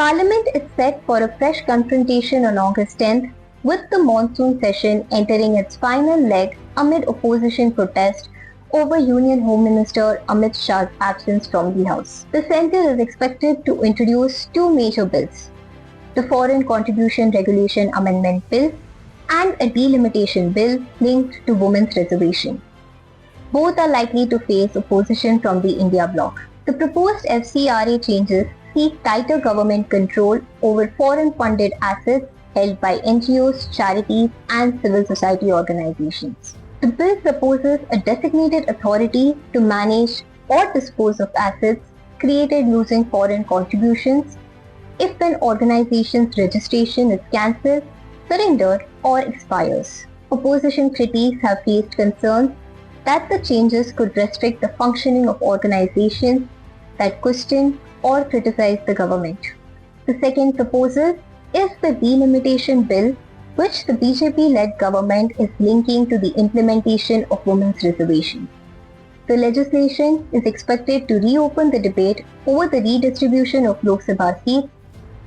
Parliament is set for a fresh confrontation on August 10th, with the monsoon session entering its final leg amid opposition protest over Union Home Minister Amit Shah's absence from the House. The centre is expected to introduce two major bills, the Foreign Contribution Regulation Amendment Bill and a delimitation bill linked to women's reservation. Both are likely to face opposition from the India bloc. The proposed FCRA changes seek tighter government control over foreign-funded assets held by NGOs, charities and civil society organizations. The bill proposes a designated authority to manage or dispose of assets created using foreign contributions if an organization's registration is cancelled, surrendered or expires. Opposition critics have faced concerns that the changes could restrict the functioning of organizations that question or criticize the government. The second proposal is the delimitation bill, which the BJP-led government is linking to the implementation of women's reservations. The legislation is expected to reopen the debate over the redistribution of Lok Sabha seats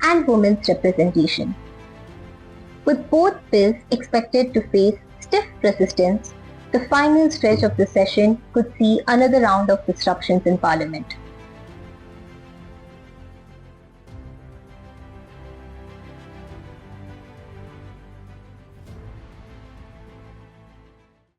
and women's representation. With both bills expected to face stiff resistance, the final stretch of the session could see another round of disruptions in Parliament.